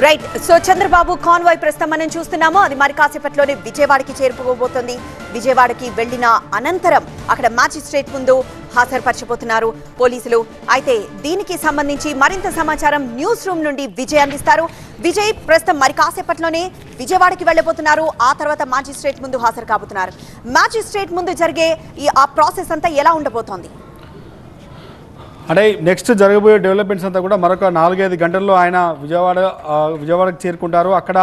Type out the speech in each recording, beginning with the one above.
Right. So Chandrababu convoy ప్రస్తుతం మనం చూస్తున్నాము. అది మరి కాసేపట్లోనే విజయవాడకి చేరుకోబోతోంది. విజయవాడకి వెళ్లిన అనంతరం అక్కడ మ్యాజిస్ట్రేట్ ముందు హాజరుపరచబోతున్నారు పోలీసులు. అయితే దీనికి సంబంధించి మరింత సమాచారం న్యూస్ రూమ్ నుండి విజయ్ అందిస్తారు. విజయ్, ప్రస్తుతం మరి కాసేపట్లోనే విజయవాడకి వెళ్లబోతున్నారు. ఆ తర్వాత మ్యాజిస్ట్రేట్ ముందు హాజరు కాబోతున్నారు. మ్యాజిస్ట్రేట్ ముందు జరిగే ఆ ప్రాసెస్ అంతా ఎలా ఉండబోతోంది? అంటే నెక్స్ట్ జరగబోయే డెవలప్మెంట్స్ అంతా కూడా మరొక 4-5 గంటల్లో ఆయన విజయవాడకు చేరుకుంటారు. అక్కడ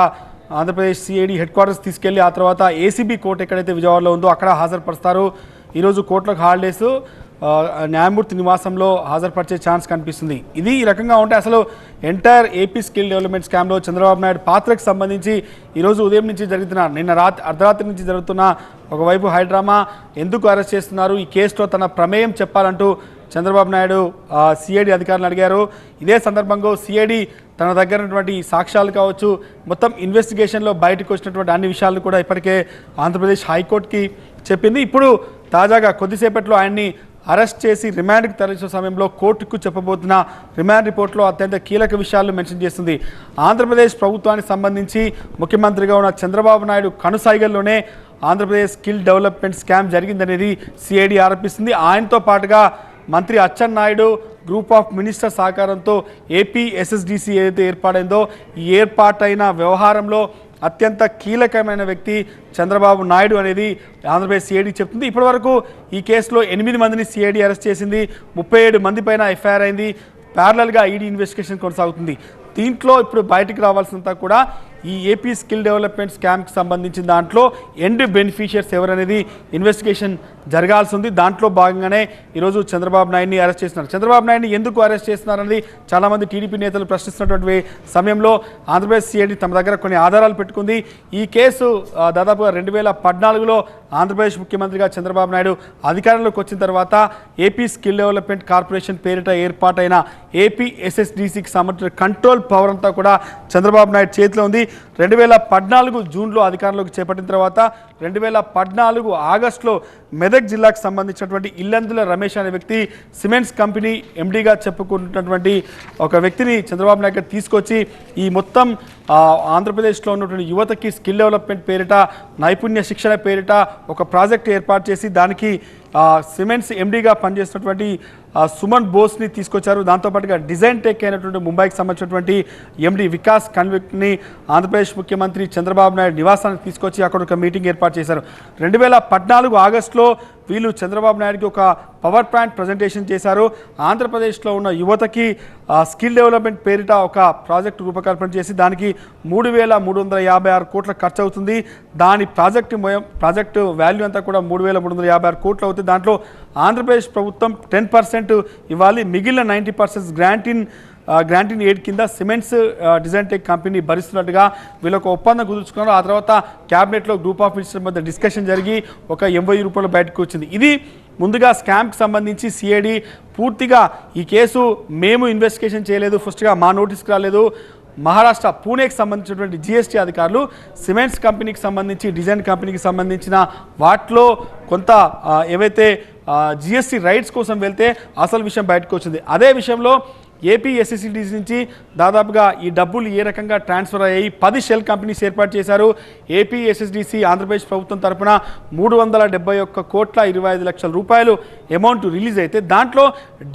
ఆంధ్రప్రదేశ్ సిఐడి హెడ్ క్వార్టర్స్ తీసుకెళ్లి ఆ తర్వాత ఏసీబీ కోర్టు ఎక్కడైతే విజయవాడలో ఉందో అక్కడ హాజరుపరుస్తారు. ఈరోజు కోర్టులకు హాలిడేస్, న్యాయమూర్తి నివాసంలో హాజరుపరిచే ఛాన్స్ కనిపిస్తుంది. ఇది ఈ రకంగా ఉంటే అసలు ఎంటైర్ ఏపీ స్కిల్ డెవలప్మెంట్ స్కామ్లో చంద్రబాబు నాయుడు పాత్రకు సంబంధించి ఈరోజు ఉదయం నుంచి జరుగుతున్న, నిన్న అర్ధరాత్రి నుంచి జరుగుతున్న ఒకవైపు హైడ్రామా, ఎందుకు అరెస్ట్ చేస్తున్నారు, ఈ కేసులో తన ప్రమేయం చెప్పాలంటూ చంద్రబాబు నాయుడు సిఐడి అధికారులను అడిగారు. ఇదే సందర్భంగా సిఐడి తన దగ్గర ఉన్నటువంటి సాక్ష్యాలు కావచ్చు, మొత్తం ఇన్వెస్టిగేషన్లో బయటకు వచ్చినటువంటి అన్ని విషయాలను కూడా ఇప్పటికే ఆంధ్రప్రదేశ్ హైకోర్టుకి చెప్పింది. ఇప్పుడు తాజాగా కొద్దిసేపట్లో ఆయన్ని అరెస్ట్ చేసి రిమాండ్కి తరలించిన సమయంలో కోర్టుకు చెప్పబోతున్న రిమాండ్ రిపోర్ట్లో అత్యంత కీలక విషయాలు మెన్షన్ చేస్తుంది. ఆంధ్రప్రదేశ్ ప్రభుత్వానికి సంబంధించి ముఖ్యమంత్రిగా ఉన్న Chandrababu Naidu కనుసైగల్లోనే Andhra Pradesh skill development scam జరిగిందనేది సిఐడి ఆరోపిస్తుంది. ఆయనతో పాటుగా మంత్రి అచ్చెన్నాయుడు గ్రూప్ ఆఫ్ మినిస్టర్ సహకారంతో ఏపీ ఎస్ఎస్డిసి ఏదైతే ఏర్పాటైందో ఈ ఏర్పాటైన వ్యవహారంలో అత్యంత కీలకమైన వ్యక్తి చంద్రబాబు నాయుడు అనేది ఆంధ్రప్రదేశ్ సిఐడి చెప్తుంది. ఇప్పటివరకు ఈ కేసులో 8 మందిని సిఐడి అరెస్ట్ చేసింది. 37 మంది పైన ఎఫ్ఐఆర్ అయింది. ప్యారలల్గా ఈడీ ఇన్వెస్టిగేషన్ కొనసాగుతుంది. దీంట్లో ఇప్పుడు బయటికి రావాల్సినంత కూడా ఈ ఏపీ స్కిల్ డెవలప్మెంట్ స్కామ్కి సంబంధించిన దాంట్లో ఎండ్ బెనిఫిషియర్స్ ఎవరనేది ఇన్వెస్టిగేషన్ జరగాల్సి ఉంది. దాంట్లో భాగంగానే ఈరోజు చంద్రబాబు నాయుడిని అరెస్ట్ చేస్తున్నారు. చంద్రబాబు నాయుడిని ఎందుకు అరెస్ట్ చేస్తున్నారనేది చాలామంది టీడీపీ నేతలు ప్రశ్నిస్తున్నటువంటి సమయంలో ఆంధ్రప్రదేశ్ సిఐడి తమ దగ్గర కొన్ని ఆధారాలు పెట్టుకుంది. ఈ కేసు దాదాపుగా 2014లో ఆంధ్రప్రదేశ్ ముఖ్యమంత్రిగా చంద్రబాబు నాయుడు అధికారంలోకి వచ్చిన తర్వాత ఏపీ స్కిల్ డెవలప్మెంట్ కార్పొరేషన్ పేరిట ఏర్పాటైన ఏపీ ఎస్ఎస్డిసికి సంబంధించిన కంట్రోల్ పవర్ అంతా కూడా చంద్రబాబు నాయుడు చేతిలో ఉంది. 2014 జూన్లో అధికారంలోకి చేపట్టిన తర్వాత 2014 ఆగస్టులో మెదక్ జిల్లాకు సంబంధించినటువంటి ఇల్లందుల రమేష్ అనే వ్యక్తి సిమెంట్స్ కంపెనీ ఎండీగా చెప్పుకుంటున్నటువంటి ఒక వ్యక్తిని చంద్రబాబు నాయుడు తీసుకొచ్చి ఈ మొత్తం ఆంధ్రప్రదేశ్లో ఉన్నటువంటి యువతకి స్కిల్ డెవలప్మెంట్ పేరిట, నైపుణ్య శిక్షణ పేరిట ఒక ప్రాజెక్ట్ ఏర్పాటు చేసి దానికి సిమెంట్స్ ఎండీగా పనిచేస్తున్నటువంటి సుమన్ బోస్ని తీసుకొచ్చారు. దాంతోపాటుగా డిజైన్ టెక్ అయినటువంటి ముంబైకి సంబంధించినటువంటి ఎండీ వికాస్ కన్విక్ని ఆంధ్రప్రదేశ్ ముఖ్యమంత్రి చంద్రబాబు నాయుడు నివాసానికి తీసుకొచ్చి అక్కడ ఒక మీటింగ్ ఏర్పాటు చేశారు. 2014 ఆగస్టులో వీళ్ళు చంద్రబాబు నాయుడుకి ఒక పవర్ పాయింట్ ప్రజెంటేషన్ చేశారు. ఆంధ్రప్రదేశ్లో ఉన్న యువతకి స్కిల్ డెవలప్మెంట్ పేరిట ఒక ప్రాజెక్టు రూపకల్పన చేసి దానికి 3,356 కోట్ల ఖర్చు అవుతుంది. దాని ప్రాజెక్టు వాల్యూ అంతా కూడా 3,356 కోట్లు అవుతుంది. దాంట్లో ఆంధ్రప్రదేశ్ ప్రభుత్వం 10% ఇవ్వాలి, మిగిలిన 90% గ్రాంట్ ఇన్ ఎయిడ్ కింద సిమెంట్స్ డిజైన్ టెక్ కంపెనీ భరిస్తున్నట్టుగా వీళ్ళొక ఒప్పందం కుదుర్చుకున్నారు. ఆ తర్వాత క్యాబినెట్లో గ్రూప్ ఆఫ్ మినిస్టర్ మధ్య డిస్కషన్ జరిగి ఒక 80 రూపాయలు బయటకు వచ్చింది. ఇది ముందుగా స్కామ్కి సంబంధించి సిఐడి పూర్తిగా ఈ కేసు మేము ఇన్వెస్టిగేషన్ చేయలేదు, ఫస్ట్గా మా నోటీస్కి రాలేదు. మహారాష్ట్ర పూణేకి సంబంధించినటువంటి జిఎస్టీ అధికారులు సిమెంట్స్ కంపెనీకి సంబంధించి, డిజైన్ కంపెనీకి సంబంధించిన వాటిలో కొంత ఏవైతే జిఎస్టీ రైట్స్ కోసం వెళ్తే అసలు విషయం బయటకు వచ్చింది. అదే విషయంలో ఏపీ ఎస్ఎస్డిసి నుంచి దాదాపుగా ఈ డబ్బులు ఏ రకంగా ట్రాన్స్ఫర్ అయ్యాయి, 10 షెల్ కంపెనీస్ ఏర్పాటు చేశారు. ఏపీ ఎస్ఎస్డిసి ఆంధ్రప్రదేశ్ ప్రభుత్వం తరఫున 371 కోట్ల 25 లక్షల రూపాయలు అమౌంట్ రిలీజ్ అయితే దాంట్లో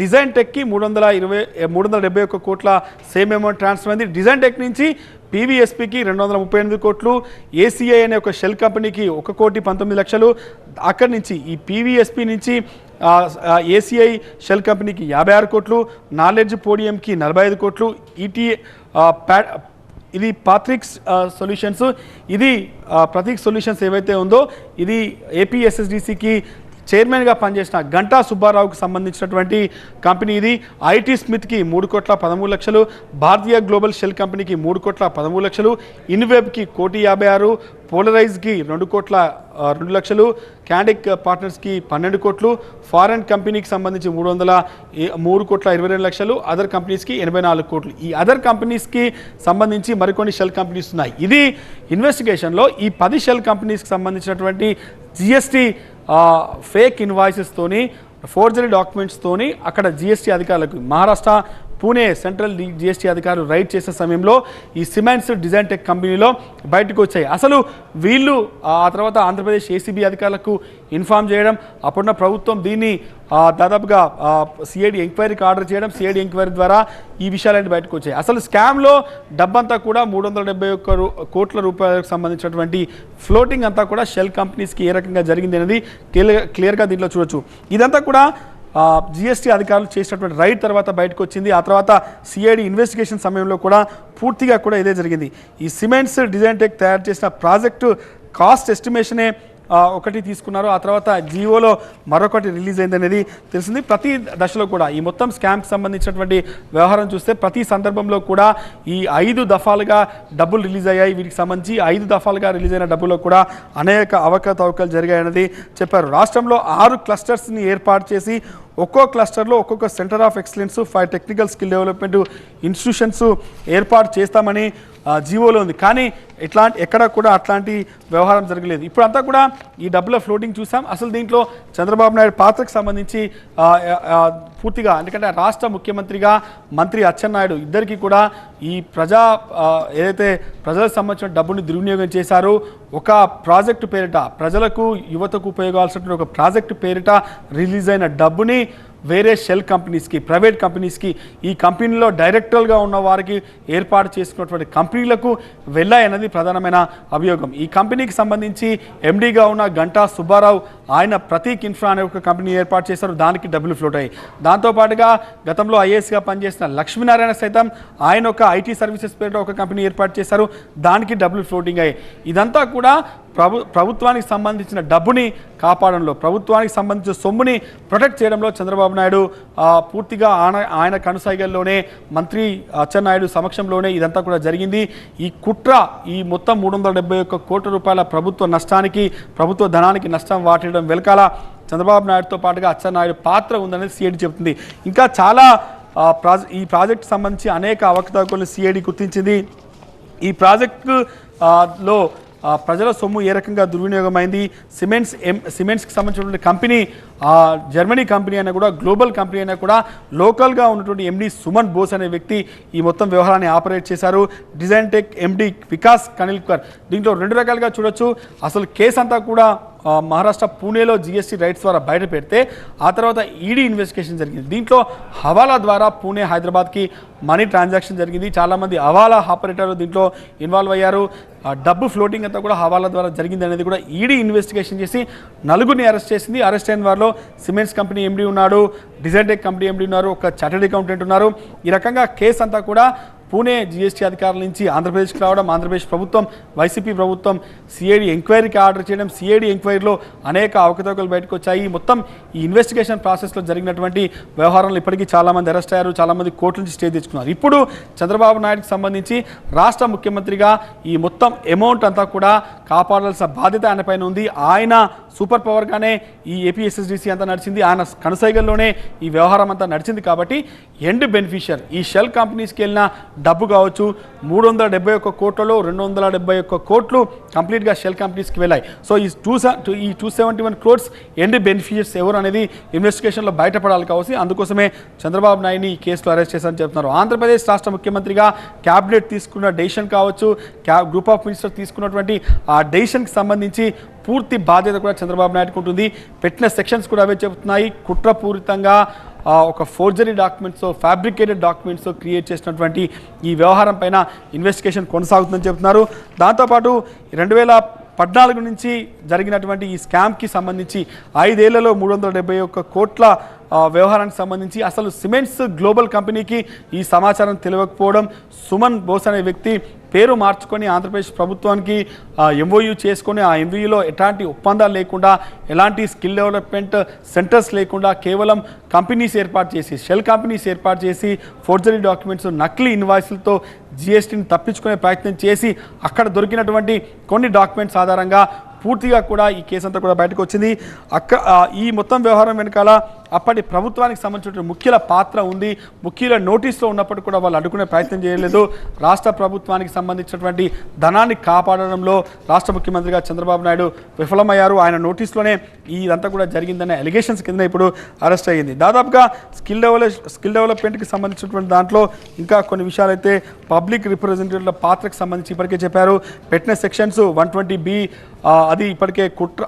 డిజైన్ టెక్కి 371 కోట్ల సేమ్ అమౌంట్ ట్రాన్స్ఫర్ అయింది. డిజైన్ టెక్ నుంచి పీవీఎస్పీకి 238 కోట్లు, ఏసీఐ అనే ఒక షెల్ కంపెనీకి 1,19,00,000, అక్కడి నుంచి ఈ పీవీఎస్పీ నుంచి ఏసీఐ షెల్ కంపెనీకి 56 కోట్లు, నాలెడ్జ్ పోడియంకి 45 కోట్లు, ఇది పాత్రిక్స్ సొల్యూషన్స్, ఇది ప్రతీక్ సొల్యూషన్స్ ఏవైతే ఉందో ఇది ఏపీ ఎస్ఎస్డిసికి చైర్మన్గా పనిచేసిన గంటా సుబ్బారావుకు సంబంధించినటువంటి కంపెనీ ఇది. ఐటీ స్మిత్కి 3,13,00,000, భారతీయ గ్లోబల్ షెల్ కంపెనీకి 3,13,00,000, ఇన్వెబ్కి 1,56,00,000, పోలరైజ్కి 2,02,00,000, క్యాండిక్ పార్ట్నర్స్కి 12 కోట్లు, ఫారెన్ కంపెనీకి సంబంధించి 3,22,00,000, అదర్ కంపెనీస్కి 84 కోట్లు. ఈ అదర్ కంపెనీస్కి సంబంధించి మరికొన్ని షెల్ కంపెనీస్ ఉన్నాయి. ఇది ఇన్వెస్టిగేషన్లో ఈ 10 షెల్ కంపెనీస్కి సంబంధించినటువంటి జిఎస్టీ ఫేక్ ఇన్వాయిసెస్తోని, ఫోర్జరీ డాక్యుమెంట్స్తోని అక్కడ జిఎస్టీ అధికారులకు మహారాష్ట్ర పూణే సెంట్రల్ జిఎస్టీ అధికారులు రైడ్ చేసే సమయంలో ఈ సిమెంట్స్ డిజైన్ టెక్ కంపెనీలో బయటకు వచ్చాయి. అసలు వీళ్ళు ఆ తర్వాత ఆంధ్రప్రదేశ్ ఏసీబీ అధికారులకు ఇన్ఫామ్ చేయడం, అప్పుడున్న ప్రభుత్వం దీన్ని దాదాపుగా సిఐడి ఎంక్వైరీకి ఆర్డర్ చేయడం, సిఐడి ఎంక్వైరీ ద్వారా ఈ విషయాలన్నీ బయటకు వచ్చాయి. అసలు స్కామ్లో డబ్బంతా కూడా 371 కోట్ల రూపాయలకు సంబంధించినటువంటి ఫ్లోటింగ్ అంతా కూడా షెల్ కంపెనీస్కి ఏ రకంగా జరిగింది అనేది క్లియర్గా దీంట్లో చూడొచ్చు. ఇదంతా కూడా జిఎస్టీ అధికారులు చేసినటువంటి రైడ్ తర్వాత బయటకు వచ్చింది. ఆ తర్వాత సిఐడి ఇన్వెస్టిగేషన్ సమయంలో కూడా పూర్తిగా కూడా ఇదే జరిగింది. ఈ సిమెంట్స్ డిజైన్ టెక్ తయారు చేసిన ప్రాజెక్టు కాస్ట్ ఎస్టిమేషనే ఒకటి తీసుకున్నారు. ఆ తర్వాత జియోలో మరొకటి రిలీజ్ అయింది అనేది తెలిసింది. ప్రతి దశలో కూడా ఈ మొత్తం స్కామ్కి సంబంధించినటువంటి వ్యవహారం చూస్తే ప్రతి సందర్భంలో కూడా ఈ 5 దఫాలుగా డబ్బులు రిలీజ్ అయ్యాయి. వీటికి సంబంధించి 5 దఫాలుగా రిలీజ్ అయిన డబ్బులో కూడా అనేక అవకతవకలు జరిగాయన్నది చెప్పారు. రాష్ట్రంలో 6 క్లస్టర్స్ని ఏర్పాటు చేసి ఒక్కో క్లస్టర్లో ఒక్కొక్క centre of excellence 5 technical skill development institutions ఏర్పాటు చేస్తామని జీవోలో ఉంది. కానీ ఎక్కడ కూడా అట్లాంటి వ్యవహారం జరగలేదు. ఇప్పుడు అంతా కూడా ఈ డబ్బుల ఫ్లోటింగ్ చూసాం. అసలు దీంట్లో చంద్రబాబు నాయుడు పాత్రకు సంబంధించి పూర్తిగా, ఎందుకంటే రాష్ట్ర ముఖ్యమంత్రిగా మంత్రి అచ్చెన్నాయుడు ఇద్దరికి కూడా ఈ ఏదైతే ప్రజలకు సంబంధించిన డబ్బుని దుర్వినియోగం చేశారో, ఒక ప్రాజెక్టు పేరిట ప్రజలకు యువతకు ఉపయోగాల్సినటువంటి ఒక ప్రాజెక్టు పేరిట రిలీజ్ అయిన డబ్బుని వేరే షెల్ కంపెనీస్కి, ప్రైవేట్ కంపెనీస్కి, ఈ కంపెనీలో డైరెక్టర్గా ఉన్న వారికి ఏర్పాటు చేసుకున్నటువంటి కంపెనీలకు వెళ్ళాయన్నది ప్రధానమైన అభియోగం. ఈ కంపెనీకి సంబంధించి ఎండీగా ఉన్న గంటా సుబ్బారావు, ఆయన ప్రతీక్ ఇన్ఫ్రా అనే ఒక కంపెనీ ఏర్పాటు చేశారు. దానికి డబ్బులు ఫ్లోట్ అయ్యాయి. దాంతోపాటుగా గతంలో ఐఏఎస్గా పనిచేసిన లక్ష్మీనారాయణ సైతం ఆయన ఒక ఐటీ సర్వీసెస్ పేరిట ఒక కంపెనీ ఏర్పాటు చేశారు. దానికి డబ్బులు ఫ్లోటింగ్ అయ్యాయి. ఇదంతా కూడా ప్రభుత్వానికి సంబంధించిన డబ్బుని కాపాడంలో, ప్రభుత్వానికి సంబంధించిన సొమ్ముని ప్రొటెక్ట్ చేయడంలో చంద్రబాబు నాయుడు పూర్తిగా ఆయన కనుసైగల్లోనే, మంత్రి అచ్చెన్నాయుడు సమక్షంలోనే ఇదంతా కూడా జరిగింది. ఈ కుట్ర, ఈ మొత్తం 371 కోట్ల రూపాయల ప్రభుత్వ నష్టానికి, ప్రభుత్వ ధనానికి నష్టం వాటియడం వెనకాల చంద్రబాబు నాయుడుతో పాటుగా అచ్చెన్నాయుడు పాత్ర ఉందనేది సిఐడి చెబుతుంది. ఇంకా చాలా ఈ ప్రాజెక్టు సంబంధించి అనేక అవకతవకలను సిఐడి గుర్తించింది. ఈ ప్రాజెక్టులో ప్రజల సొమ్ము ఏ రకంగా దుర్వినియోగమైంది, సిమెంట్స్కి సంబంధించినటువంటి కంపెనీ జర్మనీ కంపెనీ అయినా కూడా, గ్లోబల్ కంపెనీ అయినా కూడా లోకల్గా ఉన్నటువంటి ఎండి సుమన్ బోస్ అనే వ్యక్తి ఈ మొత్తం వ్యవహారాన్ని ఆపరేట్ చేశారు. డిజైన్ టెక్ ఎండి వికాస్ కనిల్కర్. దీంట్లో 2 రకాలుగా చూడొచ్చు. అసలు కేసు అంతా కూడా మహారాష్ట్ర పూణేలో జిఎస్టీ రైట్స్ ద్వారా బయట పెడితే ఆ తర్వాత ఈడీ ఇన్వెస్టిగేషన్ జరిగింది. దీంట్లో హవాలా ద్వారా పూణే, హైదరాబాద్కి మనీ ట్రాన్సాక్షన్ జరిగింది. చాలామంది హవాలా ఆపరేటర్లు దీంట్లో ఇన్వాల్వ్ అయ్యారు. డబ్బు ఫ్లోటింగ్ అంతా కూడా హవాలా ద్వారా జరిగింది అనేది కూడా ఈడీ ఇన్వెస్టిగేషన్ చేసి 4గురిని అరెస్ట్ చేసింది. అరెస్ట్ అయిన వారిలో సిమెంట్స్ కంపెనీ ఎండీ ఉన్నాడు, డిజైన్ టెక్ కంపెనీ ఎండీ ఉన్నారు, ఒక చార్టెడ్ అకౌంటెంట్ ఉన్నారు. ఈ రకంగా కేసు అంతా కూడా పూణే జిఎస్టీ అధికారుల నుంచి ఆంధ్రప్రదేశ్కి రావడం, ఆంధ్రప్రదేశ్ ప్రభుత్వం, వైసీపీ ప్రభుత్వం సిఐడి ఎంక్వైరీకి ఆర్డర్ చేయడం, సిఐడి ఎంక్వైరీలో అనేక అవకతవకలు బయటకు వచ్చాయి. మొత్తం ఈ ఇన్వెస్టిగేషన్ ప్రాసెస్లో జరిగినటువంటి వ్యవహారంలో ఇప్పటికీ చాలామంది అరెస్ట్ అయ్యారు, చాలామంది కోర్టు నుంచి స్టే తెచ్చుకున్నారు. ఇప్పుడు చంద్రబాబు నాయుడుకి సంబంధించి రాష్ట్ర ముఖ్యమంత్రిగా ఈ మొత్తం అమౌంట్ అంతా కూడా కాపాడాల్సిన బాధ్యత ఆయన పైన ఉంది. ఆయన సూపర్ పవర్గానే ఈ ఏపీఎస్ఎస్డిసి అంతా నడిచింది, ఆయన కనుసైగల్లోనే ఈ వ్యవహారం అంతా నడిచింది. కాబట్టి ఎండ్ బెనిఫిషియర్ ఈ షెల్ కంపెనీస్కి వెళ్ళిన డబ్బు కావచ్చు, 371 కోట్లలో 271 కోట్లు కంప్లీట్గా షెల్ కంపెనీస్కి వెళ్ళాయి. సో ఈ 271 క్రోడ్స్ ఎండ్ బెనిఫిషియర్స్ ఎవరు అనేది ఇన్వెస్టిగేషన్లో బయటపడాలి కావచ్చు. అందుకోసమే చంద్రబాబు నాయుడిని ఈ కేసులో అరెస్ట్ చేశారని చెప్తున్నారు. ఆంధ్రప్రదేశ్ రాష్ట్ర ముఖ్యమంత్రిగా క్యాబినెట్ తీసుకున్న డెసిషన్ కావచ్చు, గ్రూప్ ఆఫ్ మినిస్టర్స్ తీసుకున్నటువంటి ఆ డెసిషన్కి సంబంధించి పూర్తి బాధ్యత కూడా చంద్రబాబు నాయుడుకు ఉంటుంది. పెట్టిన సెక్షన్స్ కూడా అవే చెబుతున్నాయి. కుట్రపూరితంగా ఒక forgery documents, fabricated documents create చేసినటువంటి ఈ వ్యవహారం పైన ఇన్వెస్టిగేషన్ కొనసాగుతుందని చెబుతున్నారు. దాంతోపాటు 2014 నుంచి జరిగినటువంటి ఈ స్కామ్కి సంబంధించి 5 ఏళ్లలో 371 కోట్ల వ్యవహారానికి సంబంధించి అసలు సిమెంట్స్ గ్లోబల్ కంపెనీకి ఈ సమాచారం తెలియకపోవడం, సుమన్ బోస్ అనే వ్యక్తి పేరు మార్చుకొని ఆంధ్రప్రదేశ్ ప్రభుత్వానికి ఎంఓయూ చేసుకొని ఆ ఎంఓయూలో ఎలాంటి ఒప్పందాలు లేకుండా, ఎలాంటి స్కిల్ డెవలప్మెంట్ సెంటర్స్ లేకుండా కేవలం కంపెనీస్ ఏర్పాటు చేసి, షెల్ కంపెనీస్ ఏర్పాటు చేసి ఫోర్జరీ డాక్యుమెంట్స్, నకిలీ ఇన్వాయిస్లతో జిఎస్టీని తప్పించుకునే ప్రయత్నం చేసి అక్కడ దొరికినటువంటి కొన్ని డాక్యుమెంట్స్ ఆధారంగా పూర్తిగా కూడా ఈ కేసు అంతా కూడా బయటకు వచ్చింది. ఈ మొత్తం వ్యవహారం వెనకాల అప్పటి ప్రభుత్వానికి సంబంధించిన ముఖ్యుల పాత్ర ఉంది. ముఖ్యుల నోటీస్లో ఉన్నప్పటికీ కూడా వాళ్ళు అడ్డుకునే ప్రయత్నం చేయలేదు. రాష్ట్ర ప్రభుత్వానికి సంబంధించినటువంటి ధనాన్ని కాపాడడంలో రాష్ట్ర ముఖ్యమంత్రిగా చంద్రబాబు నాయుడు విఫలమయ్యారు. ఆయన నోటీస్లోనే ఇదంతా కూడా జరిగిందనే అలిగేషన్స్ కింద ఇప్పుడు అరెస్ట్ అయ్యింది. దాదాపుగా స్కిల్ డెవలప్మెంట్కి సంబంధించినటువంటి దాంట్లో ఇంకా కొన్ని విషయాలు అయితే పబ్లిక్ రిప్రజెంటేటివ్ల పాత్రకు సంబంధించి ఇప్పటికే చెప్పారు. పెట్టిన సెక్షన్స్ 120B అది ఇప్పటికే కుట్ర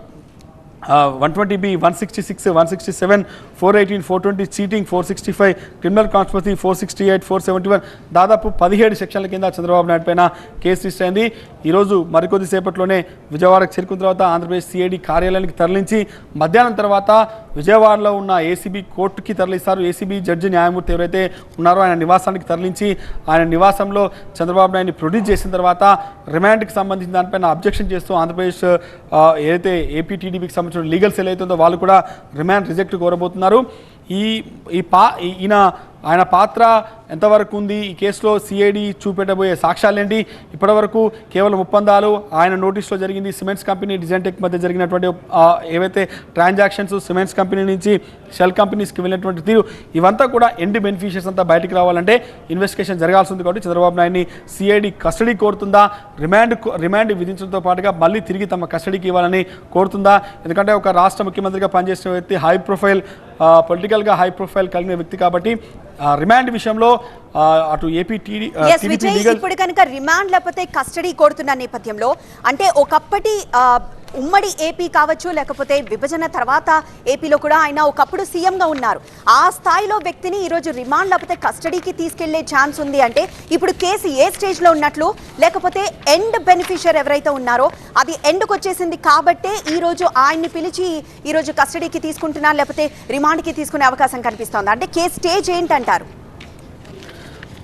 120B 166 167 418 420 చీటింగ్ 465 క్రిమినల్ కాన్స్పిరసీ 468 471 దాదాపు 17 సెక్షన్ల కింద చంద్రబాబు నాయుడు పైన కేసు రిజిస్టర్ అయింది. ఈరోజు మరికొద్ది సేపట్లోనే విజయవాడకు చేరుకున్న తర్వాత ఆంధ్రప్రదేశ్ సిఐడి కార్యాలయానికి తరలించి మధ్యాహ్నం తర్వాత విజయవాడలో ఉన్న ఏసీబీ కోర్టుకి తరలిస్తారు. ఏసీబీ జడ్జి న్యాయమూర్తి ఎవరైతే ఉన్నారో ఆయన నివాసానికి తరలించి ఆయన నివాసంలో చంద్రబాబు నాయుడిని ప్రొడ్యూస్ చేసిన తర్వాత రిమాండ్కి సంబంధించిన దానిపైన అబ్జెక్షన్ చేస్తూ ఆంధ్రప్రదేశ్ ఏదైతే ఏపీ టీడీపీకి సంబంధించిన లీగల్ సెల్ అవుతుందో వాళ్ళు కూడా రిమాండ్ రిజెక్ట్ కోరబోతున్నారు. ఆయన పాత్ర ఎంతవరకు ఉంది, ఈ కేసులో సిఐడి చూపెట్టబోయే సాక్ష్యాలేంటి, ఇప్పటివరకు కేవలం ఒప్పందాలు ఆయన నోటీస్లో జరిగింది. సిమెంట్స్ కంపెనీ డిజైన్టెక్ మధ్య జరిగినటువంటి ఏవైతే ట్రాన్సాక్షన్స్ సిమెంట్స్ కంపెనీ నుంచి షెల్ కంపెనీస్కి వెళ్ళినటువంటి తీరు ఇవంతా కూడా ఎండ్ బెనిఫిషియర్స్ అంతా బయటికి రావాలంటే ఇన్వెస్టిగేషన్ జరగాల్సి ఉంది. కాబట్టి చంద్రబాబు నాయుడిని సిఐడి కస్టడీ కోరుతుందా, రిమాండ్ విధించడంతో పాటుగా మళ్ళీ తిరిగి తమ కస్టడీకి ఇవ్వాలని కోరుతుందా? ఎందుకంటే ఒక రాష్ట్ర ముఖ్యమంత్రిగా పనిచేసిన వ్యక్తి హై ప్రొఫైల్ పొలిటికల్గా హై ప్రొఫైల్ కలిగిన వ్యక్తి కాబట్టి రిమాండ్ విషయంలో అటు ఏపీ ఇప్పుడు కనుక రిమాండ్ లేకపోతే కస్టడీ కోరుతున్న నేపథ్యంలో అంటే ఒకప్పటి ఉమ్మడి ఏపీ కావచ్చు లేకపోతే విభజన తర్వాత ఏపీలో కూడా ఆయన ఒకప్పుడు సీఎంగా ఉన్నారు. ఆ స్థాయిలో వ్యక్తిని ఈరోజు రిమాండ్ లేకపోతే కస్టడీకి తీసుకెళ్లే ఛాన్స్ ఉంది అంటే ఇప్పుడు కేసు ఏ స్టేజ్లో ఉన్నట్లు, లేకపోతే ఎండ్ బెనిఫిషియర్ ఎవరైతే ఉన్నారో అది ఎండ్కి వచ్చేసింది కాబట్టే ఈరోజు ఆయన్ని పిలిచి ఈరోజు కస్టడీకి తీసుకుంటున్నారు లేకపోతే రిమాండ్కి తీసుకునే అవకాశం కనిపిస్తోంది. అంటే కేసు స్టేజ్ ఏంటంటారు?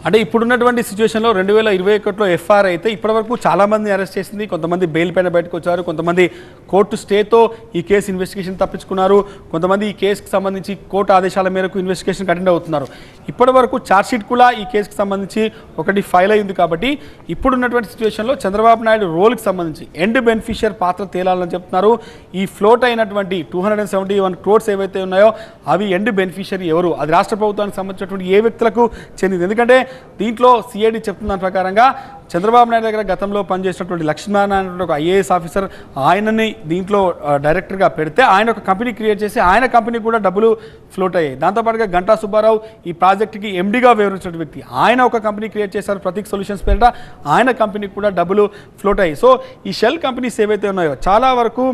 అంటే ఇప్పుడున్నటువంటి సిచ్యువేషన్లో 2021లో ఎఫ్ఐఆర్ అయితే ఇప్పటివరకు చాలామంది అరెస్ట్ చేసింది. కొంతమంది బెయిల్ పైన బయటకు వచ్చారు, కొంతమంది కోర్టు స్టేతో ఈ కేసు ఇన్వెస్టిగేషన్ తప్పించుకున్నారు, కొంతమంది ఈ కేసుకు సంబంధించి కోర్టు ఆదేశాల మేరకు ఇన్వెస్టిగేషన్ అటెండ్ అవుతున్నారు. ఇప్పటివరకు ఛార్జ్షీట్ కూడా ఈ కేసుకు సంబంధించి ఒకటి ఫైల్ అయింది. కాబట్టి ఇప్పుడున్నటువంటి సిచ్యువేషన్లో చంద్రబాబు నాయుడు రోల్కి సంబంధించి ఎండ్ బెనిఫిషియర్ పాత్ర తేలాలని చెప్తున్నారు. ఈ ఫ్లోట్ అయినటువంటి 271 crores ఏవైతే ఉన్నాయో అవి ఎండ్ బెనిఫిషియరీ ఎవరు, అది రాష్ట్ర ప్రభుత్వానికి సంబంధించినటువంటి ఏ వ్యక్తులకు చెందింది? ఎందుకంటే దీంట్లో సిఐడి చెప్తున్న దాని ప్రకారంగా చంద్రబాబు నాయుడు దగ్గర గతంలో పనిచేసినటువంటి లక్ష్మీనారాయణ ఒక ఐఏఎస్ ఆఫీసర్ ఆయనని దీంట్లో డైరెక్టర్గా పెడితే ఆయన ఒక కంపెనీ క్రియేట్ చేసి ఆయన కంపెనీ కూడా డబ్బులు ఫ్లోట్ అయ్యాయి. దాంతోపాటుగా గంటా సుబ్బారావు ఈ ప్రాజెక్టుకి ఎండీగా వివరించిన వ్యక్తి, ఆయన ఒక కంపెనీ క్రియేట్ చేశారు ప్రతీక్ సొల్యూషన్స్ పేరిట, ఆయన కంపెనీకి కూడా డబ్బులు ఫ్లోట్ అయ్యాయి. సో ఈ షెల్ కంపెనీస్ ఏవైతే ఉన్నాయో చాలా వరకు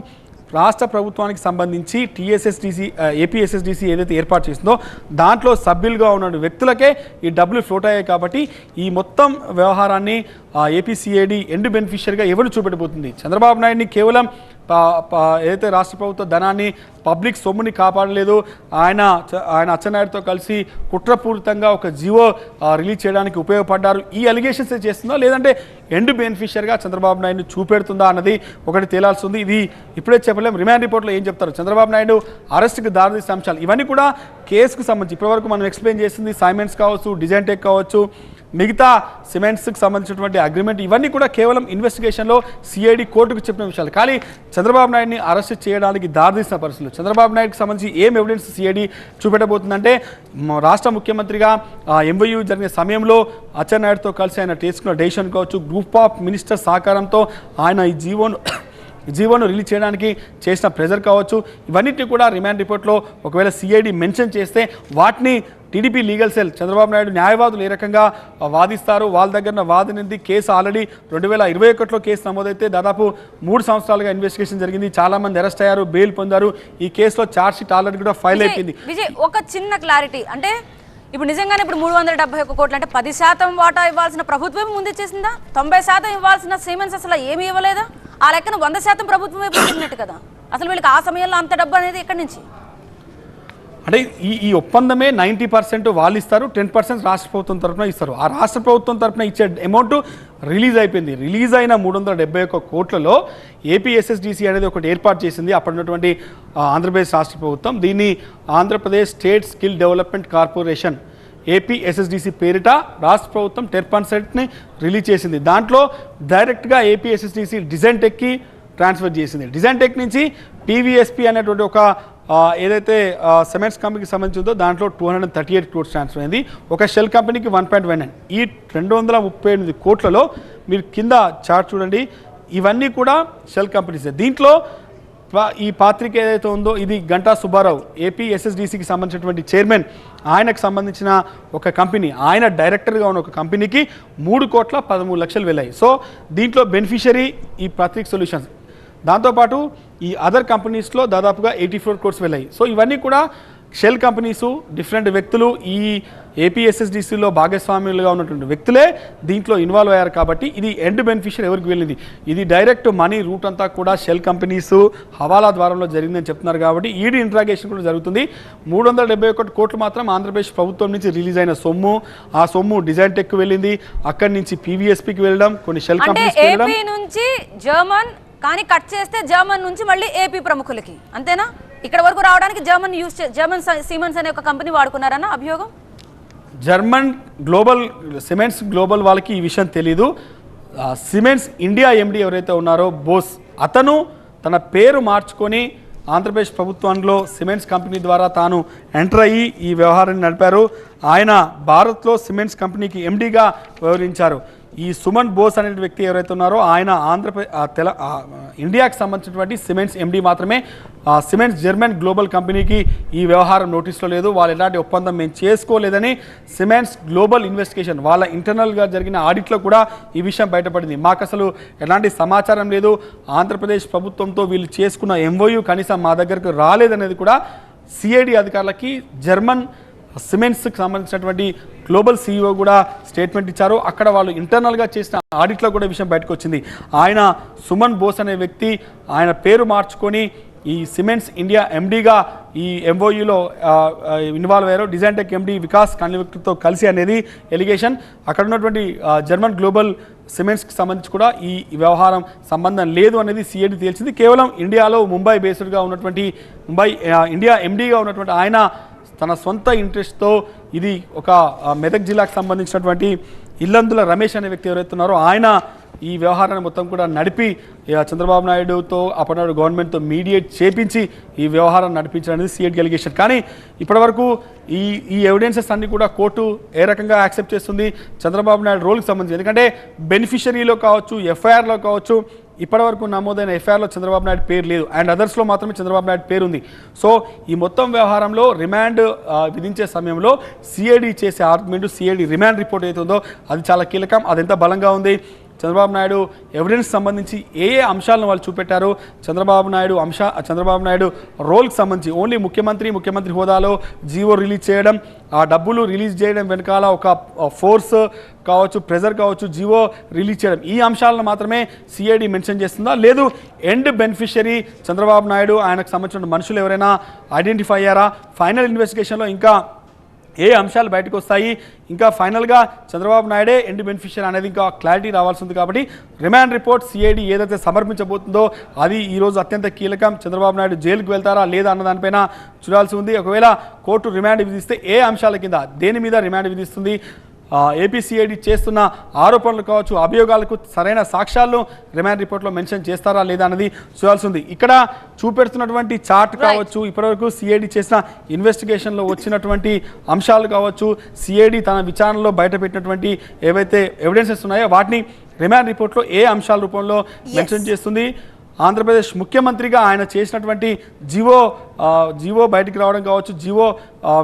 రాష్ట్ర ప్రభుత్వానికి సంబంధించి ఏపీఎస్ఎస్డిసి ఏదైతే ఏర్పాటు చేసిందో దాంట్లో సభ్యులుగా ఉన్న వ్యక్తులకే ఈ డబ్బులు ఫ్లోట్ అయ్యాయి. కాబట్టి ఈ మొత్తం వ్యవహారాన్ని ఏపీసీఐడి ఎండ్ బెనిఫిషియర్గా ఎవరు చూపెట్టబోతుంది? చంద్రబాబు నాయుడిని కేవలం ఏదైతే రాష్ట్ర ప్రభుత్వ ధనాన్ని పబ్లిక్ సొమ్ముని కాపాడలేదు, ఆయన అచ్చెన్నాయుడుతో కలిసి కుట్రపూరితంగా ఒక జీవో రిలీజ్ చేయడానికి ఉపయోగపడ్డారు, ఈ అలిగేషన్స్ చేస్తుందా లేదంటే ఎండ్ బెనిఫిషియర్గా చంద్రబాబు నాయుడిని చూపెడుతుందా అన్నది ఒకటి తేలాల్సి ఉంది. ఇది ఇప్పుడే చెప్పలేం. రిమాండ్ రిపోర్ట్లో ఏం చెప్తారు, చంద్రబాబు నాయుడు అరెస్ట్కి దారితీసే అంశాలు ఇవన్నీ కూడా కేసుకు సంబంధించి ఇప్పటివరకు మనం ఎక్స్ప్లెయిన్ చేసింది సైమెంట్స్ కావచ్చు, డిజైన్టెక్ కావచ్చు, మిగతా సిమెంట్స్కి సంబంధించినటువంటి అగ్రిమెంట్ ఇవన్నీ కూడా కేవలం ఇన్వెస్టిగేషన్లో సిఐడి కోర్టుకు చెప్పిన విషయాలు. కానీ చంద్రబాబు నాయుడిని అరెస్ట్ చేయడానికి దారితీసిన పరిస్థితులు, చంద్రబాబు నాయుడుకి సంబంధించి ఏం ఎవిడెన్స్ సిఐడి చూపెట్టబోతుందంటే రాష్ట్ర ముఖ్యమంత్రిగా ఎంఓయూ జరిగిన సమయంలో అచ్చెన్నాయుడుతో కలిసి ఆయన తీసుకున్న డెసిషన్ కావచ్చు, గ్రూప్ ఆఫ్ మినిస్టర్ సహకారంతో ఆయన ఈ జీవోను రిలీజ్ చేయడానికి చేసిన ప్రెజర్ కావచ్చు, ఇవన్నిటిని కూడా రిమాండ్ రిపోర్ట్లో ఒకవేళ సిఐడి మెన్షన్ చేస్తే వాటిని TDP legal cell Chandrababu Naidu న్యాయవాదులు ఏ రకంగా వాదిస్తారు, వాళ్ళ దగ్గర వాదనింది. కేసు ఆల్రెడీ 2021లో కేసు నమోదైతే దాదాపు 3 సంవత్సరాలుగా ఇన్వెస్టిగేషన్ జరిగింది, చాలామంది అరెస్ట్ అయ్యారు, బెయిల్ పొందారు. ఈ కేసులో ఛార్జ్షీట్ ఆల్రెడీ కూడా ఫైల్ అయిపోయింది. విజయ్, ఒక చిన్న క్లారిటీ, అంటే ఇప్పుడు నిజంగానే ఇప్పుడు 371 కోట్లు అంటే 10% వాటా ఇవ్వాల్సిన ప్రభుత్వం ముందిచ్చేసిందా? 90% ఇవ్వాల్సిన సిమెంట్స్ అసలు ఏమీ ఇవ్వలేదా? ఆ లెక్కన 100% ప్రభుత్వమే పొందినట్టు కదా. అసలు వీళ్ళకి ఆ సమయంలో అంత డబ్బు అనేది ఎక్కడి నుంచి? అంటే ఈ ఒప్పందమే 90% వాళ్ళు ఇస్తారు, 10% రాష్ట్ర ప్రభుత్వం తరఫున ఇస్తారు. ఆ రాష్ట్ర ప్రభుత్వం తరఫున ఇచ్చే అమౌంట్ రిలీజ్ అయిపోయింది. రిలీజ్ అయిన 371 కోట్లలో ఏపీఎస్ఎస్డిసి అనేది ఒకటి ఏర్పాటు చేసింది అప్పుడున్నటువంటి ఆంధ్రప్రదేశ్ రాష్ట్ర ప్రభుత్వం. దీన్ని Andhra Pradesh state skill development corporation APSSDC పేరిట రాష్ట్ర ప్రభుత్వం 10%ని రిలీజ్ చేసింది. దాంట్లో డైరెక్ట్గా ఏపీఎస్ఎస్డిసి డిజైన్టెక్కి ట్రాన్స్ఫర్ చేసింది. డిజైన్ టెక్ నుంచి టీవీఎస్పీ అనేటువంటి ఒక ఏదైతే సిమెంట్స్ కంపెనీకి సంబంధించిందో దాంట్లో 238 crores ట్రాన్స్ఫర్ అయింది. ఒక షెల్ కంపెనీకి 1.19. ఈ 238 కోట్లలో మీరు కింద చార్ట్ చూడండి, ఇవన్నీ కూడా షెల్ కంపెనీస్. దీంట్లో ఈ పాత్రిక ఏదైతే ఉందో ఇది గంటా సుబ్బారావు, ఏపీ ఎస్ఎస్డిసికి సంబంధించినటువంటి చైర్మన్, ఆయనకు సంబంధించిన ఒక కంపెనీ, ఆయన డైరెక్టర్గా ఉన్న ఒక కంపెనీకి 3,13,00,000 వెళ్ళాయి. సో దీంట్లో బెనిఫిషరీ ఈ పాత్రిక్ సొల్యూషన్స్. దాంతోపాటు ఈ అదర్ కంపెనీస్లో దాదాపుగా 84 crores వెళ్ళాయి. సో ఇవన్నీ కూడా షెల్ కంపెనీసు, డిఫరెంట్ వ్యక్తులు ఈ ఏపీఎస్ఎస్డిసిలో భాగస్వామ్యులుగా ఉన్నటువంటి వ్యక్తులే దీంట్లో ఇన్వాల్వ్ అయ్యారు. కాబట్టి ఇది ఎండ్ బెనిఫిషియర్ ఎవరికి వెళ్ళింది, ఇది డైరెక్ట్ మనీ రూట్ అంతా కూడా షెల్ కంపెనీసు హవాలా ద్వారంలో జరిగిందని చెప్తున్నారు. కాబట్టి ఈడీ ఇంట్రాగేషన్ కూడా జరుగుతుంది. 371 కోట్లు మాత్రం ఆంధ్రప్రదేశ్ ప్రభుత్వం నుంచి రిలీజ్ అయిన సొమ్ము, ఆ సొమ్ము డిజైన్ టెక్ వెళ్ళింది, అక్కడి నుంచి పీవీఎస్పీకి వెళ్ళడం, కొన్ని షెల్ కంపెనీస్కి వెళ్ళడం. ఏపీ నుంచి జర్మన్, కానీ కట్ చేస్తే జర్మన్ నుంచి మళ్ళీ ఏపీ ప్రముఖులకి, అంతేనా? ఇక్కడ వరకు రావడానికి జర్మన్ సిమెంట్స్ అనే ఒక కంపెనీ వాడుకున్నారన్న అభియోగం. జర్మన్ గ్లోబల్ సిమెంట్స్ గ్లోబల్ వాళ్ళకి ఈ విషయం తెలీదు. సిమెంట్స్ ఇండియా ఎండి ఎవరైతే ఉన్నారో బోస్, అతను తన పేరు మార్చుకొని ఆంధ్రప్రదేశ్ ప్రభుత్వంలో సిమెంట్స్ కంపెనీ ద్వారా తాను ఎంటర్ అయ్యి ఈ వ్యవహారాన్ని నడిపారు. ఆయన భారత్లో సిమెంట్స్ కంపెనీకి ఎండీగా వ్యవహరించారు. ఈ సుమన్ బోస్ అనే వ్యక్తి ఎవరైతే ఉన్నారో ఆయన ఇండియాకి సంబంధించినటువంటి సిమెంట్స్ ఎండీ మాత్రమే. సిమెంట్స్ జర్మన్ గ్లోబల్ కంపెనీకి ఈ వ్యవహారం నోటీస్లో లేదు, వాళ్ళు ఎలాంటి ఒప్పందం మేము చేసుకోలేదని సిమెంట్స్ గ్లోబల్ ఇన్వెస్టిగేషన్ వాళ్ళ ఇంటర్నల్గా జరిగిన ఆడిట్లో కూడా ఈ విషయం బయటపడింది. మాకు అసలు ఎలాంటి సమాచారం లేదు, ఆంధ్రప్రదేశ్ ప్రభుత్వంతో వీళ్ళు చేసుకున్న ఎంఓయూ కనీసం మా దగ్గరకు రాలేదనేది కూడా సిఐడి అధికారులకి జర్మన్ సిమెంట్స్కి సంబంధించినటువంటి గ్లోబల్ సీఈఓ కూడా స్టేట్మెంట్ ఇచ్చారు. అక్కడ వాళ్ళు ఇంటర్నల్గా చేసిన ఆడిట్లో కూడా విషయం బయటకు వచ్చింది. ఆయన సుమన్ బోస్ అనే వ్యక్తి ఆయన పేరు మార్చుకొని ఈ సిమెంట్స్ ఇండియా ఎండీగా ఈ ఎంఓయూలో ఇన్వాల్వ్ అయ్యారు. డిజైన్ టెక్ ఎండీ వికాస్ కన్విక్టర్తో కలిసి అనేది ఎలిగేషన్. అక్కడ ఉన్నటువంటి జర్మన్ గ్లోబల్ సిమెంట్స్కి సంబంధించి కూడా ఈ వ్యవహారం సంబంధం లేదు అనేది సిఐడి తేల్చింది. కేవలం ఇండియాలో ముంబై బేస్డ్గా ఉన్నటువంటి ఇండియా ఎండీగా ఉన్నటువంటి ఆయన తన సొంత ఇంట్రెస్ట్తో ఇది ఒక మెదక్ జిల్లాకు సంబంధించినటువంటి ఇల్లందుల రమేష్ అనే వ్యక్తి ఎవరైతే ఉన్నారో ఆయన ఈ వ్యవహారాన్ని మొత్తం కూడా నడిపి చంద్రబాబు నాయుడుతో అప్పటినాడు గవర్నమెంట్తో మీడియేట్ చేపించి ఈ వ్యవహారం నడిపించడానికి సిఐడి అలిగేషన్. కానీ ఇప్పటివరకు ఈ ఎవిడెన్సెస్ అన్ని కూడా కోర్టు ఏ రకంగా యాక్సెప్ట్ చేస్తుంది చంద్రబాబు నాయుడు రోల్కి సంబంధించి, ఎందుకంటే బెనిఫిషరీలో కావచ్చు, ఎఫ్ఐఆర్లో కావచ్చు, ఇప్పటివరకు నమోదైన ఎఫ్ఐఆర్లో చంద్రబాబు నాయుడు పేరు లేదు, అండ్ అదర్స్లో మాత్రమే చంద్రబాబు నాయుడు పేరు ఉంది. సో ఈ మొత్తం వ్యవహారంలో రిమాండ్ విధించే సమయంలో సిఐడి చేసే ఆర్గ్యుమెంట్, సిఐడి రిమాండ్ రిపోర్ట్ ఏదైతే ఉందో అది చాలా కీలకం. అది ఎంత బలంగా ఉంది, చంద్రబాబు నాయుడు ఎవిడెన్స్ సంబంధించి ఏ అంశాలను వాళ్ళు చూపెట్టారు, చంద్రబాబు నాయుడు రోల్కి సంబంధించి ఓన్లీ ముఖ్యమంత్రి హోదాలో జీవో రిలీజ్ చేయడం, ఆ డబ్బులు రిలీజ్ చేయడం వెనకాల ఒక ఫోర్స్ కావచ్చు, ప్రెజర్ కావచ్చు, జీవో రిలీజ్ చేయడం, ఈ అంశాలను మాత్రమే సిఐడి మెన్షన్ చేస్తుందా, లేదు ఎండ్ బెనిఫిషరీ చంద్రబాబు నాయుడు ఆయనకు సంబంధించిన మనుషులు ఎవరైనా ఐడెంటిఫై అయ్యారా, ఫైనల్ ఇన్వెస్టిగేషన్లో ఇంకా ఏ అంశాలు బయటకు వస్తాయి, ఇంకా ఫైనల్గా చంద్రబాబు నాయుడే ఎండ్ బెనిఫిషియర్ అనేది ఇంకా క్లారిటీ రావాల్సి ఉంది. కాబట్టి రిమాండ్ రిపోర్ట్ సిఐడి ఏదైతే సమర్పించబోతుందో అది ఈరోజు అత్యంత కీలకం. చంద్రబాబు నాయుడు జైలుకు వెళ్తారా లేదా అన్న దానిపైన చూడాల్సి ఉంది. ఒకవేళ కోర్టు రిమాండ్ విధిస్తే ఏ అంశాల కింద, దేని మీద రిమాండ్ విధిస్తుంది, ఏపీసీఐడి చేస్తున్న ఆరోపణలు కావచ్చు, అభియోగాలకు సరైన సాక్ష్యాలను రిమాండ్ రిపోర్ట్లో మెన్షన్ చేస్తారా లేదా అనేది చూడాల్సి ఉంది. ఇక్కడ చూపెడుతున్నటువంటి చార్ట్ కావచ్చు, ఇప్పటివరకు సిఐడి చేసిన ఇన్వెస్టిగేషన్లో వచ్చినటువంటి అంశాలు కావచ్చు, సిఐడి తన విచారణలో బయటపెట్టినటువంటి ఏవైతే ఎవిడెన్సెస్ ఉన్నాయో వాటిని రిమాండ్ రిపోర్ట్లో ఏ అంశాల రూపంలో మెన్షన్ చేస్తుంది, ఆంధ్రప్రదేశ్ ముఖ్యమంత్రిగా ఆయన చేసినటువంటి జీవో బయటికి రావడం కావచ్చు, జీవో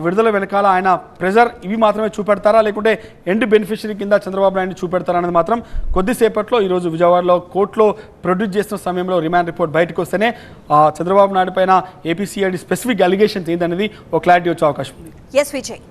విడుదల వెనకాల ఆయన ప్రెజర్, ఇవి మాత్రమే చూపెడతారా లేకుంటే ఎండ్ బెనిఫిషరీ కింద చంద్రబాబు నాయుడు చూపెడతారా అనేది మాత్రం కొద్దిసేపట్లో ఈరోజు విజయవాడలో కోర్టులో ప్రొడ్యూస్ చేస్తున్న సమయంలో రిమాండ్ రిపోర్ట్ బయటకు వస్తేనే చంద్రబాబు నాయుడు పైన ఏపీసీఐడి స్పెసిఫిక్ అలిగేషన్స్ ఏందనేది ఒక క్లారిటీ వచ్చే అవకాశం ఉంది. ఎస్ విజయ్.